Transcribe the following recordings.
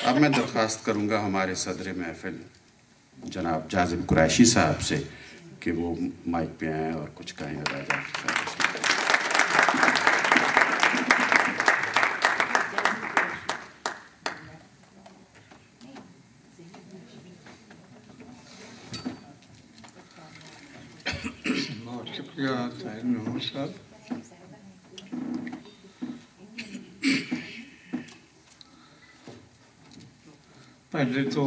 اب میں درخواست کروں گا ہمارے صدر محفل جناب جازم قریشی صاحب سے کہ وہ مائک پہ آئیں اور کچھ کہیں راجہ بہت شکریہ طاہر محمد صاحب. پہلے تو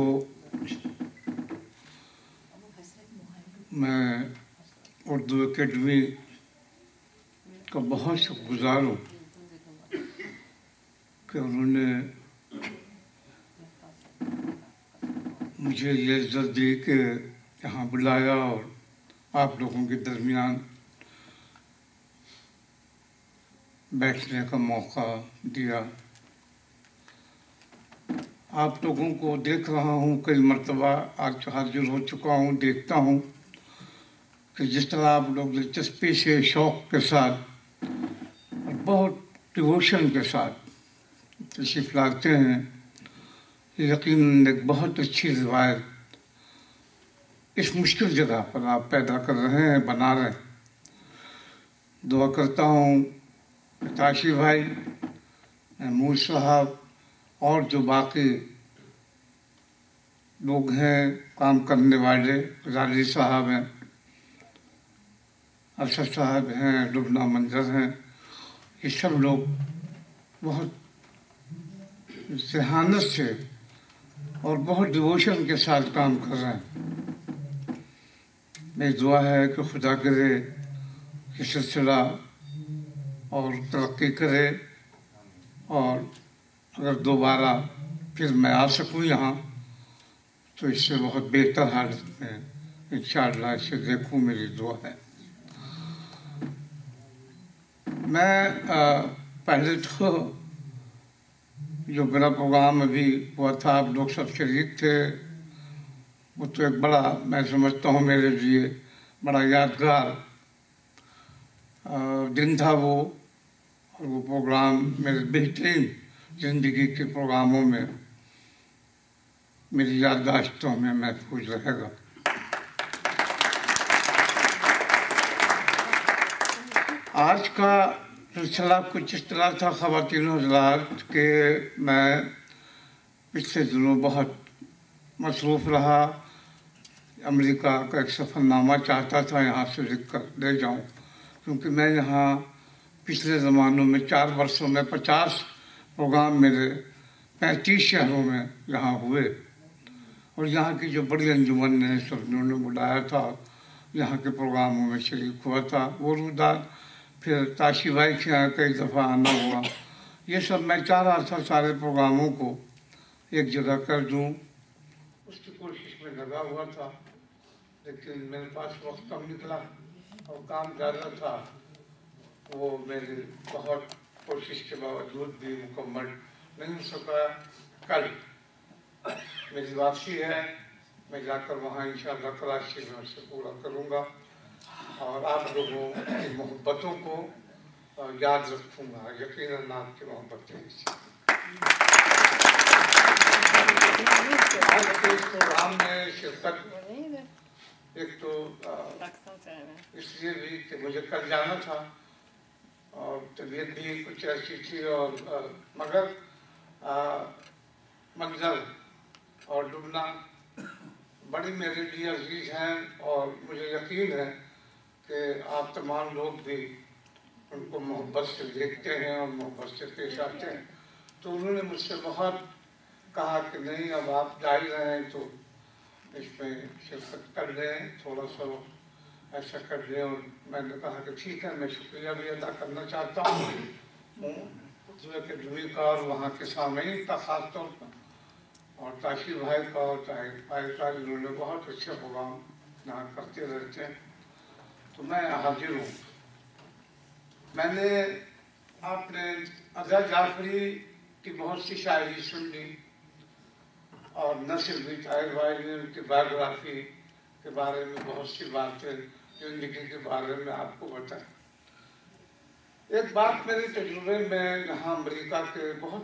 میں اردو اکیڈمی کا بہت شکر گزار ہوں کہ انہوں نے مجھے یہ عزت دی کہ یہاں بلایا اور آپ لوگوں کے درمیان بیٹھنے کا موقع دیا. آپ لوگوں کو دیکھ رہا ہوں کئی مرتبہ آج حاضر ہو چکا ہوں. دیکھتا ہوں کہ جس طرح آپ لوگ دلچسپی سے شوق کے ساتھ اور بہت ڈیووشن کے ساتھ تشریف لاتے ہیں. یقیناً ایک بہت اچھی روایت اس مشکل جگہ پر آپ پیدا کر رہے ہیں, بنا رہے ہیں. دعا کرتا ہوں کہ تاشی بھائی, محمود صاحب اور جو باقی لوگ ہیں کام کرنے والے, غزالی صاحب ہیں, ارشد صاحب ہیں, لبنہ منظر ہیں, یہ سب لوگ بہت ذہانت سے اور بہت ڈیووشن کے ساتھ کام کر رہے ہیں. میری دعا ہے کہ خدا کرے یہ سلسلہ اور ترقی کرے, اور اگر دوبارہ پھر میں آ سکوں یہاں تو اس سے بہت بہتر حالت میں انشاءاللہ اسے دیکھوں. میری دعا ہے. میں پہلے تو جو میرا پروگرام ابھی ہوا تھا, آپ لوگ سب شریک تھے, وہ تو ایک بڑا, میں سمجھتا ہوں میرے لیے بڑا یادگار دن تھا وہ. اور وہ پروگرام میرے بہترین زندگی کے پروگراموں میں میری یادداشتوں میں محفوظ رہے گا. آج کا سلسلہ کچھ اس طرح تھا خواتین حضرات کہ میں پچھلے دنوں بہت مصروف رہا. امریکہ کا ایک سفر نامہ چاہتا تھا یہاں سے لکھ کر لے جاؤں, کیونکہ میں یہاں پچھلے زمانوں میں 4 برسوں میں 50 پروگرام میرے 35 شہروں میں یہاں ہوئے, اور یہاں کی جو بڑی انجمن نے سب نے بلایا تھا, یہاں کے پروگراموں میں شریک ہوا تھا. وہ روزگار پھر تاشی بھائی کے یہاں کئی دفعہ آنا ہوا. یہ سب میں چاہ رہا تھا سارے پروگراموں کو ایک جگہ کر دوں, اس کی کوشش میں لگا ہوا تھا, لیکن میرے پاس وقت کم نکلا اور کام زیادہ تھا. وہ میری بہت کوشش کے باوجود بھی مکمل نہیں ہو سکا. کل میری واپسی ہے, میں جا کر وہاں انشاءاللہ کراچی میں اسے پورا کروں گا, اور آپ لوگوں کی محبتوں کو یاد رکھوں گا. یقیناً آپ کی محبتیں آج کے اس پروگرام میں شرکت ایک تو اس لیے بھی کہ مجھے کل جانا تھا اور طبیعت بھی کچھ ایسی تھی, اور مگر منظر اور لبنہ بڑی میرے لیے عزیز ہیں, اور مجھے یقین ہے کہ آپ تمام لوگ بھی ان کو محبت سے دیکھتے ہیں اور محبت سے پیش آتے ہیں. تو انہوں نے مجھ سے بہت کہا کہ نہیں, اب آپ جا ہی رہے ہیں تو اس میں شرکت کر لیں, تھوڑا سا ایسا کر لیں. اور میں نے کہا کہ ٹھیک ہے, میں شکریہ بھی ادا کرنا چاہتا ہوں جو کہ جوئی کا اور وہاں کے سامعین کا خاص طور پر, اور تاشی بھائی کا اور طاہر بھائی کا, جنہوں نے بہت اچھے پروگرام یہاں کرتے رہتے ہیں. تو میں حاضر ہوں. میں نے آپ نے عزا جعفری کی بہت سی شاعری سن لی, اور نہ صرف طاہر بھائی نے ان کی بایوگرافی کے بارے میں بہت سی باتیں زندگی کے بارے میں آپ کو بتائیں. ایک بات میرے تجربے میں یہاں امریکہ کے بہت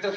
10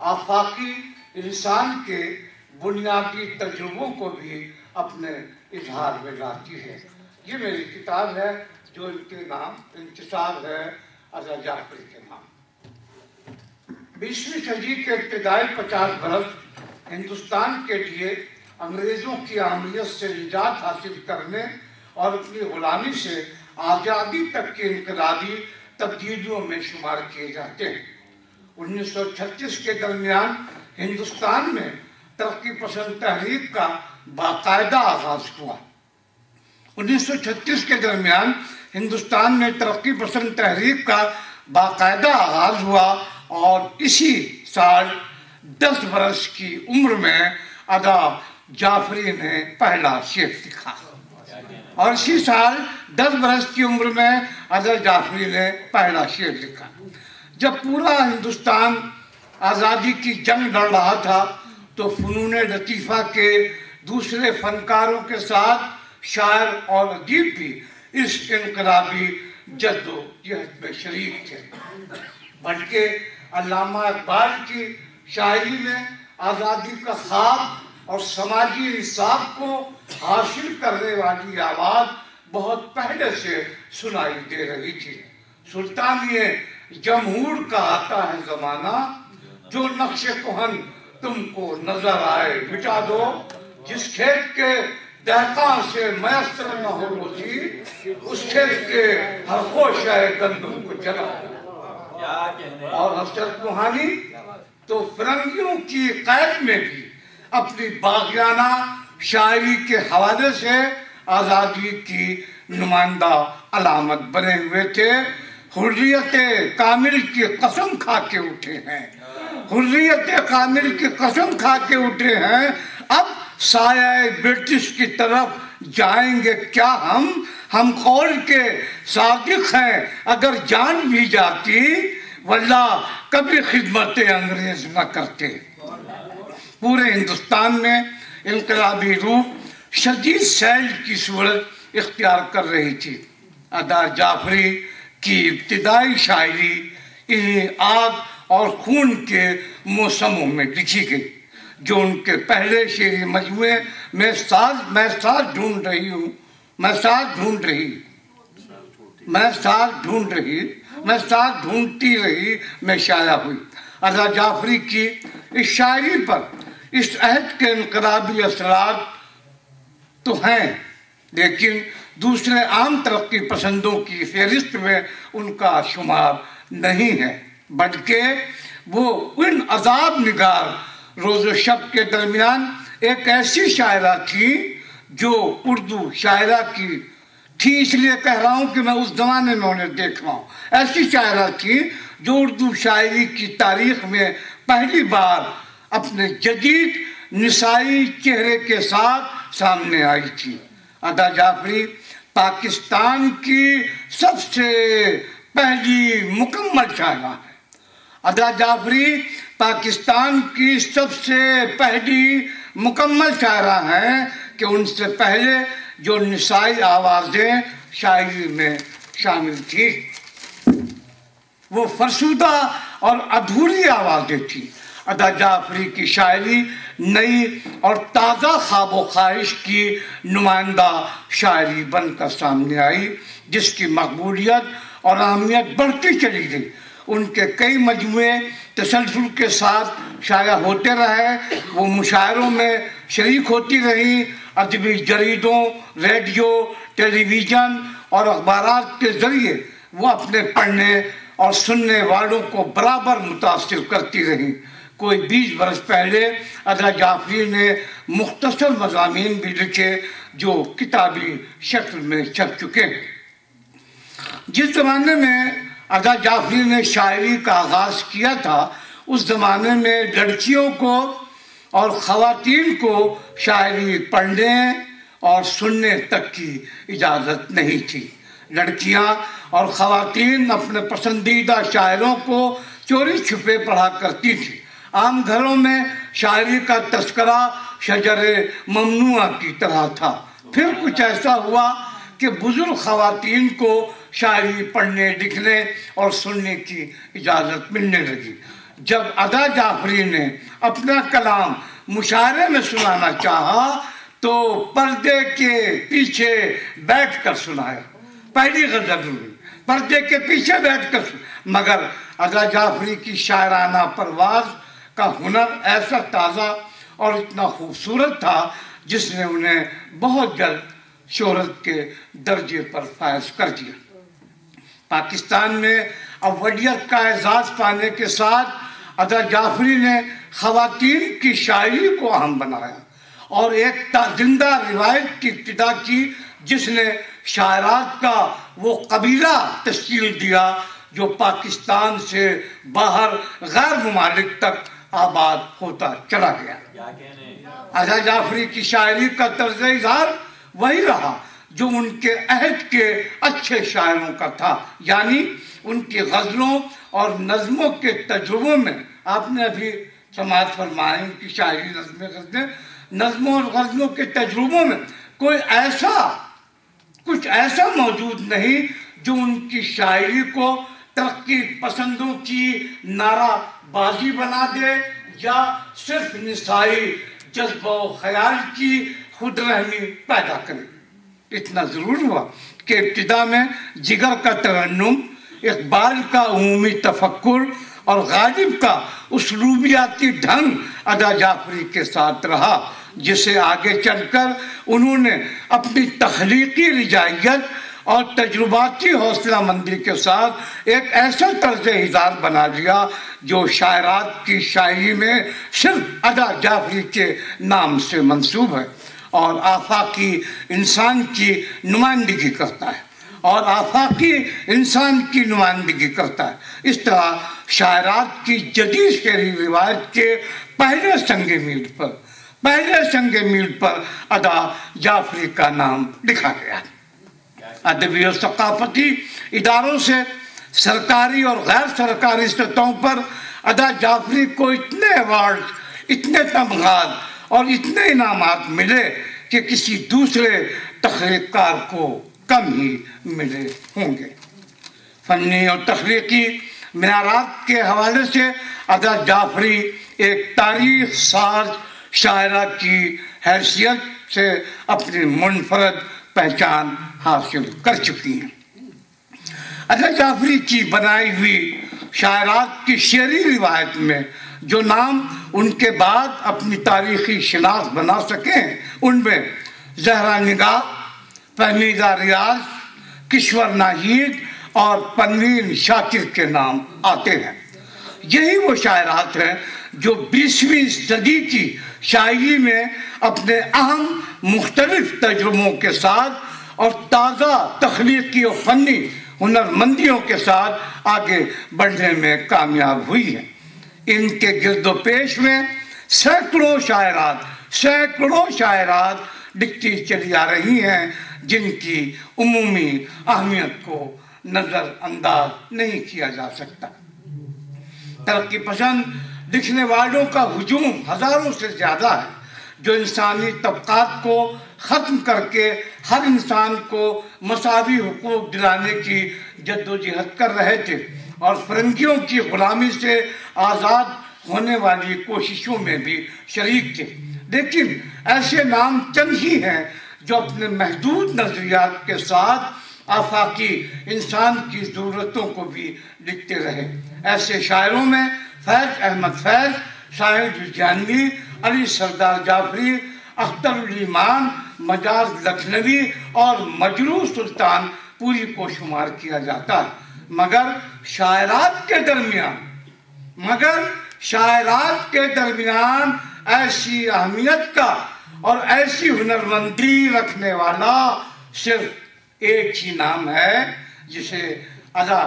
آفاقی انسان کے بنیادی تجربوں کو بھی اپنے اظہار میں لاتی ہے۔ یہ میری کتاب ہے جو ان کے نام انتساب ہے رضا جعفری کے نام۔ 20ویں صدی کے ابتدائی 50 برس ہندوستان کے لیے انگریزوں کی عاملیت سے نجات حاصل کرنے اور اپنی غلامی سے آزادی تک کی انقلابی تبدیلیوں میں شمار کیے جاتے ہیں۔ 1936 کے درمیان ہندوستان میں ترقی پسند تحریک کا باقاعدہ آغاز ہوا۔ 1936 کے درمیان ہندوستان میں ترقی پسند تحریک کا باقاعدہ آغاز ہوا اور اسی سال 10 برس کی عمر میں رضا جعفری نے پہلا شعر لکھا، اور اسی سال 10 برس کی عمر میں رضا جعفری نے پہلا شعر لکھا۔ جب پورا ہندوستان آزادی کی جنگ لڑ رہا تھا تو فنون لطیفہ کے دوسرے فنکاروں کے ساتھ شاعر اور ادیب بھی اس انقلابی جد و جہد میں شریک تھے، بلکہ علامہ اقبال کی شاعری میں آزادی کا خواب اور سماجی انصاف کو حاصل کرنے والی آواز بہت پہلے سے سنائی دے رہی تھی۔ سلطانیہ جمہور کا آتا ہے زمانہ، جو نقش کہن تم کو نظر آئے مٹا دو، جس کھیت کے دہقاں سے میسر نہ ہو روزی، اس کھیت کے ہر خوشہ گندم کو جلا دو۔ اور حسرت موہانی تو فرنگیوں کی قید میں بھی اپنی باغیانہ شاعری کے حوالے سے آزادی کی نمائندہ علامت بنے ہوئے تھے۔ حریت کامل کی قسم کھا کے اٹھے ہیں، حریت کامل کی قسم کھا کے اٹھے ہیں، اب سایہ برٹش کی طرف جائیں گے کیا ہم قول کے صادق ہیں اگر جان بھی جاتی، واللہ کبھی خدمت انگریز نہ کرتے۔ پورے ہندوستان میں انقلابی روح شدید سیل کی صورت اختیار کر رہی تھی۔ رضا جعفری کی ابتدائی شاعری انہیں آگ اور خون کے موسموں میں لکھی گئی، جو ان کے پہلے شعری مجموعے میں ساتھ ڈھونڈتی رہی میں شائع ہوئی۔ رضا جعفری کی اس شاعری پر اس عہد کے انقلابی اثرات تو ہیں، لیکن دوسرے عام ترقی پسندوں کی فہرست میں ان کا شمار نہیں ہے، بلکہ وہ ان عذاب نگار روز و شب کے درمیان ایک ایسی شاعرہ تھی جو اردو شاعرہ کی تھی، اس لیے کہہ رہا ہوں کہ میں اس زمانے میں انہیں دیکھ رہا ہوں، ایسی شاعرہ تھی جو اردو شاعری کی تاریخ میں پہلی بار اپنے جدید نسائی چہرے کے ساتھ سامنے آئی تھی۔ رضا جعفری پاکستان کی سب سے پہلی مکمل شاعرہ ہے۔ رضا جعفری پاکستان کی سب سے پہلی مکمل شاعرہ ہیں کہ ان سے پہلے جو نسائی آوازیں شاعری میں شامل تھی وہ فرسودہ اور ادھوری آوازیں تھیں۔ رضا جعفری کی شاعری نئی اور تازہ خواب و خواہش کی نمائندہ شاعری بن کر سامنے آئی، جس کی مقبولیت اور اہمیت بڑھتی چلی گئی۔ ان کے کئی مجموعے تسلسل کے ساتھ شائع ہوتے رہے، وہ مشاعروں میں شریک ہوتی رہی، ادبی جریدوں، ریڈیو، ٹیلی ویژن اور اخبارات کے ذریعے وہ اپنے پڑھنے اور سننے والوں کو برابر متاثر کرتی رہیں۔ کوئی 20 برس پہلے رضا جعفری نے مختصر مضامین بھی لکھے جو کتابی شکل میں چھپ چکے ہیں۔ جس زمانے میں رضا جعفری نے شاعری کا آغاز کیا تھا، اس زمانے میں لڑکیوں کو اور خواتین کو شاعری پڑھنے اور سننے تک کی اجازت نہیں تھی۔ لڑکیاں اور خواتین اپنے پسندیدہ شاعروں کو چوری چھپے پڑھا کرتی تھیں۔ عام گھروں میں شاعری کا تذکرہ شجر ممنوعہ کی طرح تھا۔ پھر کچھ ایسا ہوا کہ بزرگ خواتین کو شاعری پڑھنے، لکھنے اور سننے کی اجازت ملنے لگی۔ جب ادا جعفری نے اپنا کلام مشاعرے میں سنانا چاہا تو پردے کے پیچھے بیٹھ کر سنایا. پہلی غزل ہوئی پردے کے پیچھے بیٹھ کر مگر ادا جعفری کی شاعرانہ پرواز کا ہنر ایسا تازہ اور اتنا خوبصورت تھا جس نے انہیں بہت جلد شہرت کے درجے پر فائز کر دیا. پاکستان میں اولیت کا اعزاز پانے کے ساتھ ادا جعفری نے خواتین کی شاعری کو اہم بنایا اور ایک زندہ روایت کی ابتدا کی جس نے شاعرات کا وہ قبیلہ تشکیل دیا جو پاکستان سے باہر غیر ممالک تک آباد ہوتا چلا گیا. ادا جعفری کی شاعری کا طرز اظہار وہی رہا جو ان کے عہد کے اچھے شاعروں کا تھا، یعنی ان کی غزلوں اور نظموں کے تجربوں میں. آپ نے ابھی سماعت فرمائی ان کی شاعری نظموں اور غزلوں کے تجربوں میں کچھ ایسا موجود نہیں جو ان کی شاعری کو ترقی پسندوں کی نعرہ بازی بنا دے یا صرف نسائی جذبہ و خیال کی خود رحمی پیدا کرے. اتنا ضرور ہوا کہ ابتدا میں جگر کا ترنم، اقبال کا عمومی تفکر اور غالب کا اسلوبیاتی ڈھنگ ادا جعفری کے ساتھ رہا، جسے آگے چل کر انہوں نے اپنی تخلیقی رجائیت اور تجرباتی حوصلہ مندی کے ساتھ ایک ایسا طرز اظہار بنا لیا جو شاعرات کی شاعری میں صرف ادا جعفری کے نام سے منسوب ہے اور آفاقی انسان کی نمائندگی کرتا ہے اس طرح شاعرات کی جدید شعری روایت کے پہلے سنگ میل پر ادا جعفری کا نام لکھا گیا. ادبی اور ثقافتی اداروں سے سرکاری اور غیر سرکاری سطحوں پر ادا جعفری کو اتنے ایوارڈ، اتنے تمغات اور اتنے انعامات ملے کہ کسی دوسرے تخلیق کار کو کم ہی ملے ہوں گے. فنی اور تخلیقی معیارات کے حوالے سے ادا جعفری ایک تاریخ ساز شاعرہ کی حیثیت سے اپنی منفرد پہچان حاصل کر چکی ہیں. ادا جعفری کی بنائی ہوئی شاعرات کی شعری روایت میں جو نام ان کے بعد اپنی تاریخی شناخت بنا سکیں ان میں زہرا نگاہ، فہمیدہ ریاض، کشور ناہید اور پروین شاکر کے نام آتے ہیں. یہی وہ شاعرات ہیں جو 20ویں صدی کی شاعری میں اپنے اہم مختلف تجربوں کے ساتھ اور تازہ تخلیقی و فنی ہنرمندیوں کے ساتھ آگے بڑھنے میں کامیاب ہوئی ہیں. ان کے گرد و پیش میں سینکڑوں شاعرات لکھتی چلی آ رہی ہیں جن کی عمومی اہمیت کو نظر انداز نہیں کیا جا سکتا. ترقی پسند لکھنے والوں کا ہجوم ہزاروں سے زیادہ ہے جو انسانی طبقات کو ختم کر کے ہر انسان کو مساوی حقوق دلانے کی جدوجہد کر رہے تھے اور فرنگیوں کی غلامی سے آزاد ہونے والی کوششوں میں بھی شریک تھے. لیکن ایسے نام چند ہی ہیں جو اپنے محدود نظریات کے ساتھ آفاقی انسان کی ضرورتوں کو بھی لکھتے رہے. ایسے شاعروں میں فیض احمد فیض، شاہد الجانوی، علی سردار جعفری، اختر الایمان، مجاز لکھنوی اور مجروح سلطان پوری کو شمار کیا جاتا ہے. مگر شاعرات کے درمیان ایسی اہمیت کا اور ایسی ہنرمندی رکھنے والا صرف ایک ہی نام ہے جسے ادا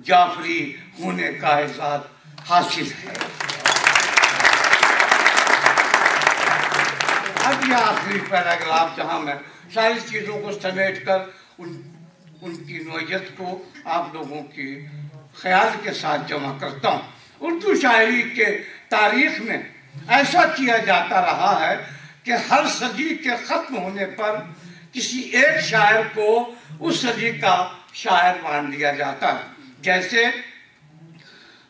جعفری ہونے کا اعزاز حاصل ہے. اب یہ آخری پیراگراف جہاں میں ساری چیزوں کو سمیٹ کر ان کی نوعیت کو آپ لوگوں کی خیال کے ساتھ جمع کرتا ہوں. اردو شاعری کے تاریخ میں ایسا کیا جاتا رہا ہے کہ ہر صدی کے ختم ہونے پر کسی ایک شاعر کو اس صدی کا شاعر مان لیا جاتا ہے. جیسے